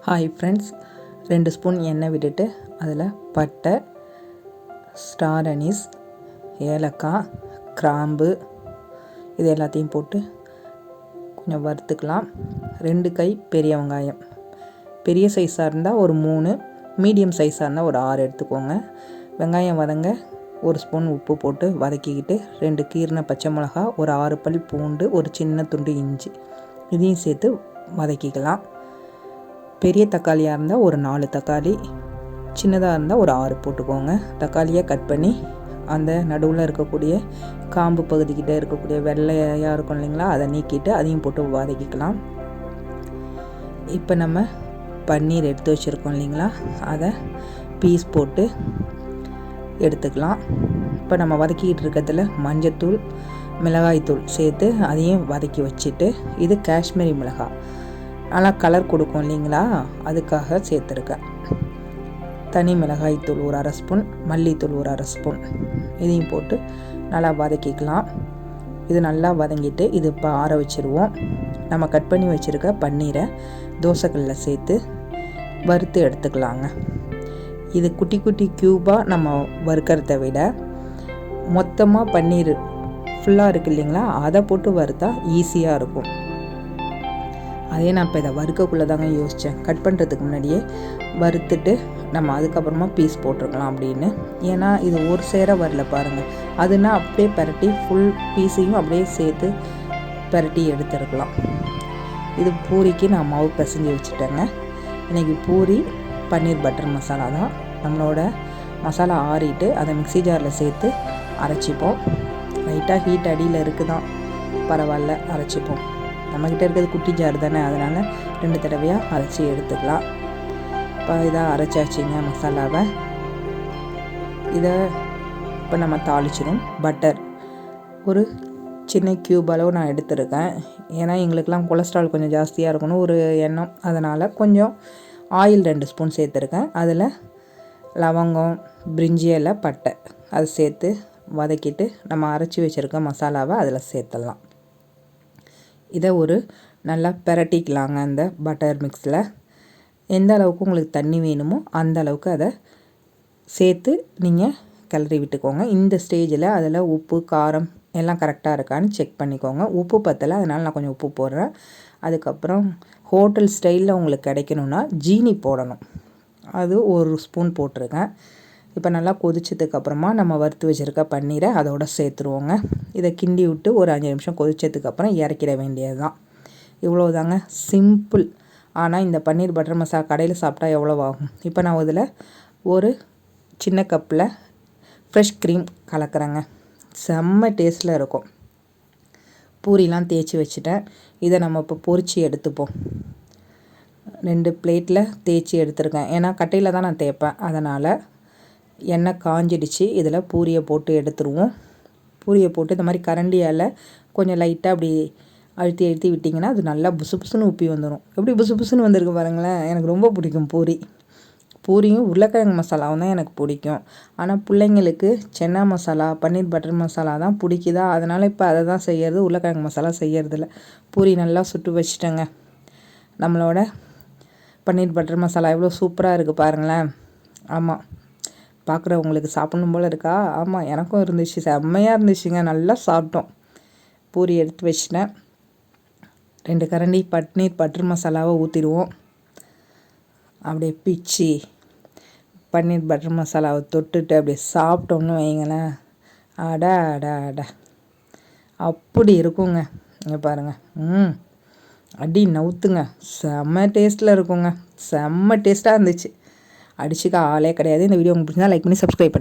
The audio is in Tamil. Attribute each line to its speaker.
Speaker 1: ஹாய் ஃப்ரெண்ட்ஸ், 2 ஸ்பூன் எண்ணெய் விட்டுட்டு அதில் பட்டை, ஸ்டார் அனீஸ், ஏலக்காய், கிராம்பு இது எல்லாத்தையும் போட்டு கொஞ்சம் வறுத்துக்கலாம். 2 கை பெரிய வெங்காயம், பெரிய சைஸாக இருந்தால் ஒரு 3, மீடியம் சைஸாக இருந்தால் ஒரு 6 எடுத்துக்கோங்க. வெங்காயம் வதங்க 1 ஸ்பூன் உப்பு போட்டு வதக்கிக்கிட்டு 2 கீறின பச்சை மிளகா, ஒரு 6 பல் பூண்டு, ஒரு சின்ன துண்டு இஞ்சி இதையும் சேர்த்து வதக்கிக்கலாம். பெரிய தக்காளியாக இருந்தால் ஒரு 4 தக்காளி, சின்னதாக இருந்தால் ஒரு 6 போட்டுக்கோங்க. தக்காளியை கட் பண்ணி அந்த நடுவில் இருக்கக்கூடிய காம்பு பகுதிக்கிட்ட இருக்கக்கூடிய வெள்ளையாக இருக்கும் இல்லைங்களா, அதை நீக்கிட்டு அதையும் போட்டு வதக்கிக்கலாம். இப்போ நம்ம பன்னீர் எடுத்து வச்சுருக்கோம் இல்லைங்களா, அதை பீஸ் போட்டு எடுத்துக்கலாம். இப்போ நம்ம வதக்கிக்கிட்டு இருக்கிறதுல மஞ்சத்தூள், மிளகாய்த்தூள் சேர்த்து அதையும் வதக்கி வச்சுட்டு, இது காஷ்மீரி மிளகாய் நல்லா கலர் கொடுக்கும் இல்லைங்களா, அதுக்காக சேர்த்துருக்கேன். தனி மிளகாய்த்தூள் ஒரு 1/2 ஸ்பூன், மல்லித்தூள் ஒரு 1/2 ஸ்பூன் இதையும் போட்டு நல்லா வதக்கிக்கலாம். இது நல்லா வதங்கிட்டு இது இப்போ ஆற வச்சுருவோம். நம்ம கட் பண்ணி வச்சுருக்க பன்னீரை தோசைக்கல்லில் சேர்த்து வறுத்து எடுத்துக்கலாங்க. இது குட்டி குட்டி க்யூபாக நம்ம வறுக்கிறத விட மொத்தமாக பன்னீர் ஃபுல்லாக இருக்குது இல்லைங்களா, அதை போட்டு வறுத்தா ஈஸியாக இருக்கும். அதே நான் இப்போ இதை வறுக்கக்குள்ளே தாங்க யோசித்தேன், கட் பண்ணுறதுக்கு முன்னாடியே வறுத்துட்டு நம்ம அதுக்கப்புறமா பீஸ் போட்டிருக்கலாம் அப்படின்னு. ஏன்னா இது ஒரு சேர வரல பாருங்கள், அதுனா அப்படியே பரட்டி ஃபுல் பீஸையும் அப்படியே சேர்த்து பரட்டி எடுத்துருக்கலாம். இது பூரிக்கு நான் மாவு பிசைஞ்சு வச்சுட்டேங்க. இன்றைக்கி பூரி பன்னீர் பட்டர் மசாலா தான். நம்மளோட மசாலா ஆறிட்டு அதை மிக்ஸி ஜாரில் சேர்த்து அரைச்சிப்போம். லைட்டாக ஹீட் அடியில் இருக்குதான், பரவாயில்ல, அரைச்சிப்போம். நம்மக்கிட்ட இருக்கிறது குட்டி ஜார் தானே, அதனால் 2 தடவையாக அரைச்சி எடுத்துக்கலாம். இப்போ இதாக அரைச்சாச்சிங்க மசாலாவை. இதை இப்போ நம்ம தாளிச்சிடும். பட்டர் ஒரு சின்ன க்யூப் அளவு நான் எடுத்துருக்கேன். ஏன்னா எங்களுக்கெலாம் கொலஸ்ட்ரால் கொஞ்சம் ஜாஸ்தியாக இருக்கணும் ஒரு எண்ணம், அதனால் கொஞ்சம் ஆயில் 2 ஸ்பூன் சேர்த்துருக்கேன். அதில் லவங்கம், பிரிஞ்சி இலை, பட்டை அதை சேர்த்து வதக்கிட்டு நம்ம அரைச்சி வச்சுருக்க மசாலாவை அதில் சேர்த்துடலாம். இதை ஒரு நல்லா பிரட்டிக்கலாங்க. அந்த பட்டர் மிக்ஸில் எந்த அளவுக்கு உங்களுக்கு தண்ணி வேணுமோ அந்த அளவுக்கு அதை சேர்த்து நீங்கள் கிளறி விட்டுக்கோங்க. இந்த ஸ்டேஜில் அதில் உப்பு, காரம் எல்லாம் கரெக்டாக இருக்கான்னு செக் பண்ணிக்கோங்க. உப்பு பத்தலை, அதனால் நான் கொஞ்சம் உப்பு போடுறேன். அதுக்கப்புறம் ஹோட்டல் ஸ்டைலில் உங்களுக்கு கிடைக்கணுன்னா ஜீனி போடணும், அது 1 ஸ்பூன் போட்டிருக்கேன். இப்போ நல்லா கொதிச்சதுக்கப்புறமா நம்ம வறுத்து வச்சுருக்க பன்னீரை அதோட சேர்த்துருவோங்க. இதை கிண்டி விட்டு ஒரு 5 நிமிஷம் கொதிச்சதுக்கப்புறம் இறக்கிட வேண்டியது தான். இவ்வளோ தாங்க, சிம்பிள். ஆனால் இந்த பன்னீர் பட்டர் மசாலா கடையில் சாப்பிட்டா எவ்வளோ ஆகும். இப்போ நான் இதில் ஒரு சின்ன கப்பில் ஃப்ரெஷ் க்ரீம் கலக்கிறேங்க. செம்ம டேஸ்ட்டில் இருக்கும். பூரிலாம் தேய்ச்சி வச்சுட்டேன். இதை நம்ம இப்போ பொரித்து எடுத்துப்போம். 2 பிளேட்டில் தேய்ச்சி எடுத்துருக்கேன். ஏன்னா கட்டையில் தான் நான் தேய்ப்பேன், அதனால் எண்ணெய் காஞ்சிடுச்சு. இதில் பூரியை போட்டு எடுத்துருவோம். பூரியை போட்டு இந்த மாதிரி கரண்டியால் கொஞ்சம் லைட்டாக அப்படி அழுத்தி அழுத்தி விட்டிங்கன்னா அது நல்லா புசு புசுன்னு உப்பி வந்துடும். எப்படி புசு புசுன்னு வந்திருக்கு பாருங்களேன். எனக்கு ரொம்ப பிடிக்கும் பூரியும் உருளைக்கிழங்கு மசாலாவும் தான் எனக்கு பிடிக்கும். ஆனால் பிள்ளைங்களுக்கு சென்னா மசாலா, பன்னீர் பட்டர் மசாலா தான் பிடிக்குதா, அதனால் இப்போ அதை தான் செய்கிறது. உருளைக்கிழங்கு மசாலா செய்கிறதில்ல. பூரி நல்லா சுட்டு வச்சுட்டேங்க. நம்மளோட பன்னீர் பட்டர் மசாலா எவ்வளோ சூப்பராக இருக்குது பாருங்களேன். ஆமாம், பார்க்குறவங்களுக்கு சாப்பிடணும் போல் இருக்கா? ஆமாம், எனக்கும் இருந்துச்சு, செம்மையாக இருந்துச்சுங்க. நல்லா சாப்பிட்டோம். பூரி எடுத்து வச்சிட்டேன். 2 கரண்டி பன்னீர் பட்டர் மசாலாவை ஊற்றிடுவோம். அப்படியே பிச்சு பன்னீர் பட்டர் மசாலாவை தொட்டுட்டு அப்படியே சாப்பிட்டோம்னு வைங்களேன், அடா அடா அடா அப்படி இருக்குங்க. இங்கே பாருங்கள், அடி நவுத்துங்க, செம்ம டேஸ்ட்டில் இருக்குங்க. செம்ம டேஸ்ட்டாக இருந்துச்சு, அடிச்சுக்க ஆளே கிடையாது. இந்த வீடியோ உங்களுக்கு பிடிச்சா லைக் பண்ணி சப்ஸ்கிரைப் பண்ணுங்கள்.